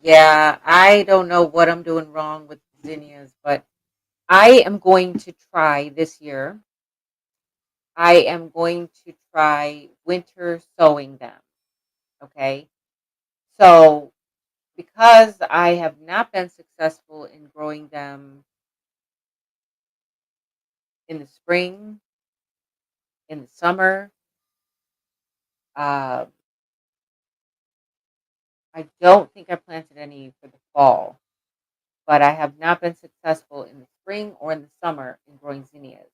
Yeah, I don't know what I'm doing wrong with zinnias, but I am going to try this year. I am going to try winter sowing them. Okay. So, because I have not been successful in growing them in the spring, in the summer, uh, I don't think I planted any for the fall, but I have not been successful in the spring or in the summer in growing zinnias.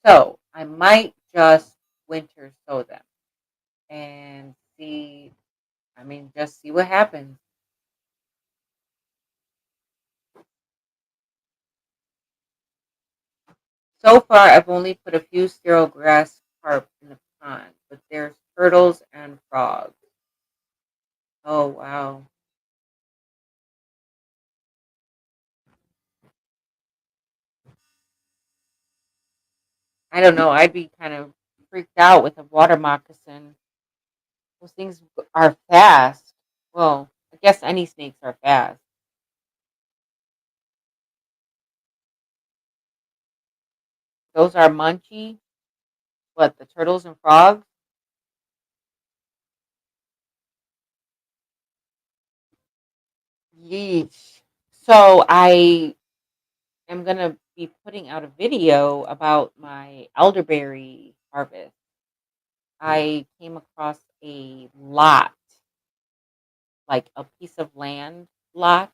So, I might just winter sow them and see, I mean, just see what happens. So far, I've only put a few sterile grass carp in the pond, but there's turtles and frogs. Oh, wow. I don't know. I'd be kind of freaked out with a water moccasin. Those things are fast. Well, I guess any snakes are fast. Those are munchy. What, the turtles and frogs? Yeesh. So I am going to be putting out a video about my elderberry harvest. I came across a lot, like a piece of land lot,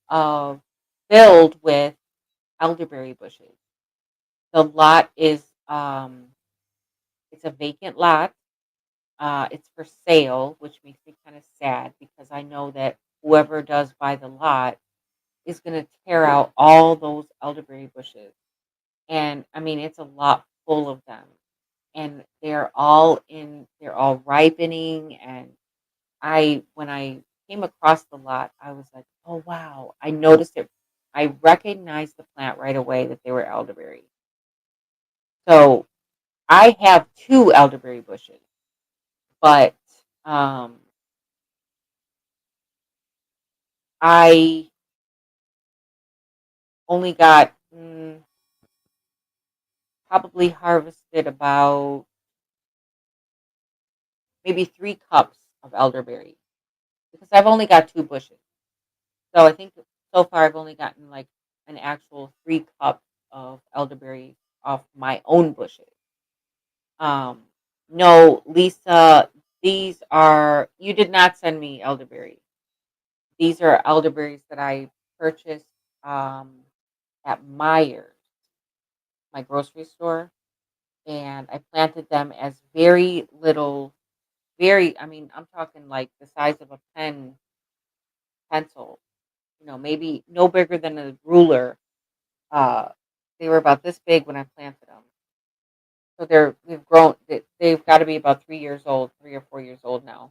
uh, filled with elderberry bushes. The lot is it's a vacant lot. It's for sale, which makes me kind of sad because I know that whoever does buy the lot is going to tear out all those elderberry bushes. And I mean, it's a lot full of them. And they're all ripening. And when I came across the lot, I was like, oh, wow. I noticed it. I recognized the plant right away that they were elderberry. So I have two elderberry bushes, but um, I only got probably harvested about maybe 3 cups of elderberry because I've only got two bushes. So I think so far I've only gotten like an actual 3 cups of elderberry off my own bushes. Um, no, Lisa, these are, you did not send me elderberry. These are elderberries that I purchased at Myers, my grocery store, and I planted them as very little, I mean, I'm talking like the size of a pencil, maybe no bigger than a ruler. Uh, they were about this big when I planted them. So they've grown, they've got to be about 3 years old, 3 or 4 years old now.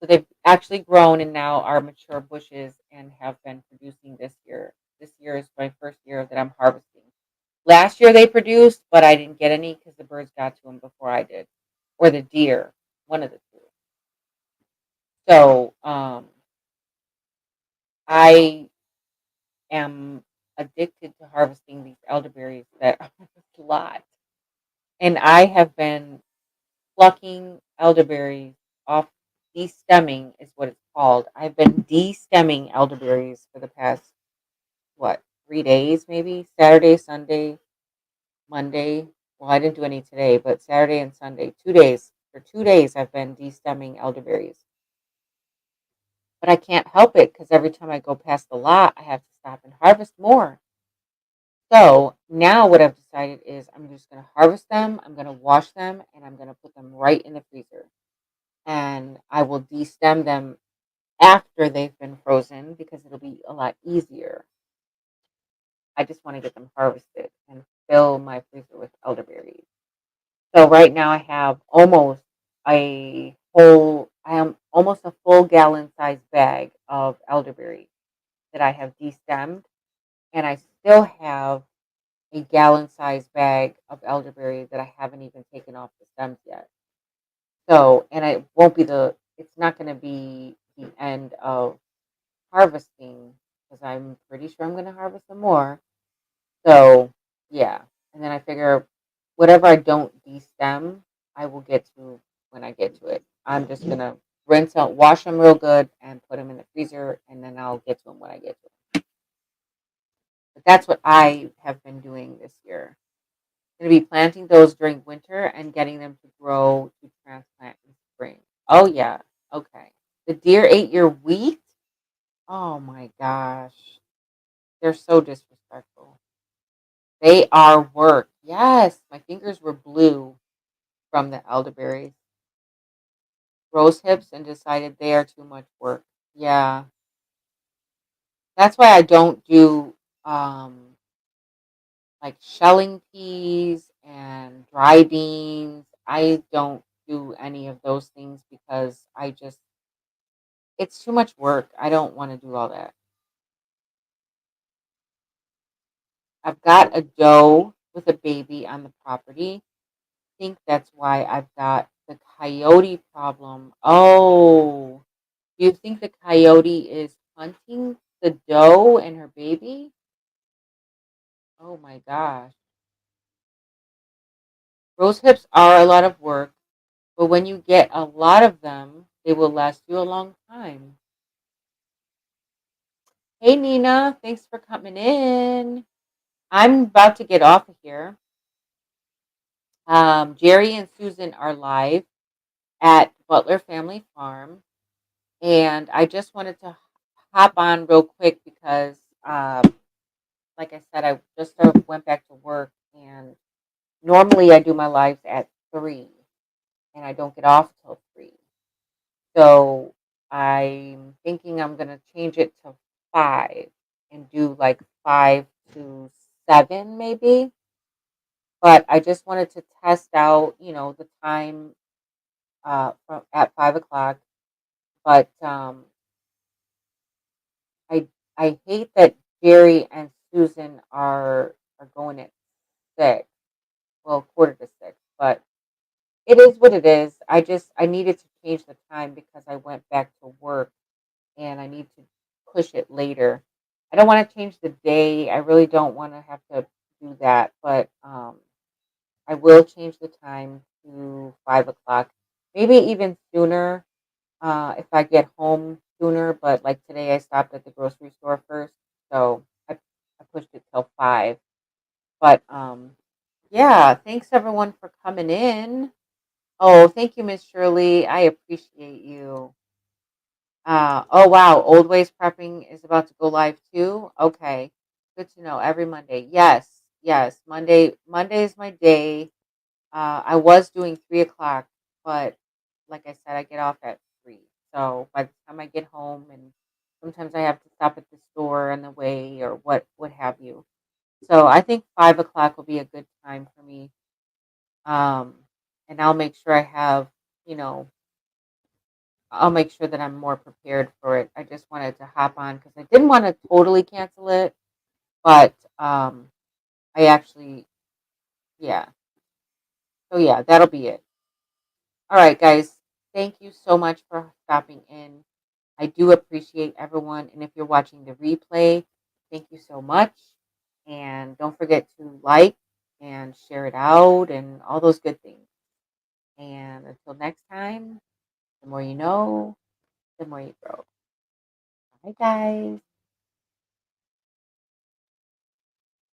So they've actually grown and now are mature bushes and have been producing this year. This year is my first year that I'm harvesting. Last year they produced, but I didn't get any because the birds got to them before I did, or the deer, one of the two. So I am addicted to harvesting these elderberries that are a lot. And I have been plucking elderberries off, de-stemming is what it's called. I've been de-stemming elderberries for the past, what, 3 days maybe? Saturday, Sunday, Monday. Well, I didn't do any today, but Saturday and Sunday, 2 days. For 2 days, I've been de-stemming elderberries. But I can't help it because every time I go past the lot, I have to stop and harvest more. So now what I've decided is I'm just going to harvest them, I'm going to wash them, and I'm going to put them right in the freezer. And I will de-stem them after they've been frozen because it'll be a lot easier. I just want to get them harvested and fill my freezer with elderberries. So right now I have almost a whole, I am almost a full gallon size bag of elderberry that I have destemmed, and I still have a gallon size bag of elderberry that I haven't even taken off the stems yet. So, and it's not going to be the end of harvesting because I'm pretty sure I'm going to harvest some more. So, yeah. And then I figure whatever I don't destem, I will get to when I get to it. I'm just going to wash them real good and put them in the freezer, and then I'll get to them when I get to them. But that's what I have been doing this year. Going to be planting those during winter and getting them to grow to transplant in spring. Oh, yeah. Okay. The deer ate your wheat? Oh my gosh. They're so disrespectful. They are work. Yes. My fingers were blue from the elderberries. Rose hips and decided they are too much work. Yeah. That's why I don't do like shelling peas and dry beans. I don't do any of those things because it's too much work. I don't want to do all that. I've got a doe with a baby on the property. I think that's why I've got the coyote problem. Oh, do you think the coyote is hunting the doe and her baby? Oh my gosh. Rose hips are a lot of work, but when you get a lot of them, they will last you a long time. Hey Nina, thanks for coming in. I'm about to get off of here. Jerry and Susan are live at Butler Family Farm, and I just wanted to hop on real quick because, like I said, I just went back to work, and normally I do my lives at 3, and I don't get off till 3. So I'm thinking I'm gonna change it to 5 and do like 5 to 7 maybe. But I just wanted to test out, the time at 5 o'clock. But I I hate that Jerry and Susan are going at 6. Well, 5:45. But it is what it is. I needed to change the time because I went back to work and I need to push it later. I don't want to change the day. I really don't want to have to do that, but I will change the time to 5 o'clock, maybe even sooner if I get home sooner. But like today, I stopped at the grocery store first, so I pushed it till 5. But yeah, thanks everyone for coming in. Oh, thank you, Miss Shirley. I appreciate you. Oh wow, Old Ways Prepping is about to go live too. Okay, good to know. Every Monday, yes, yes. Monday is my day. I was doing 3 o'clock, but like I said, I get off at 3. So by the time I get home, and sometimes I have to stop at the store on the way or what have you. So I think 5 o'clock will be a good time for me. Um, and you know, I'll make sure that I'm more prepared for it. I just wanted to hop on because I didn't want to totally cancel it, but I actually, yeah. So yeah, that'll be it. All right, guys. Thank you so much for stopping in. I do appreciate everyone. And if you're watching the replay, thank you so much. And don't forget to like and share it out and all those good things. And until next time, the more you know, the more you grow. Bye, guys.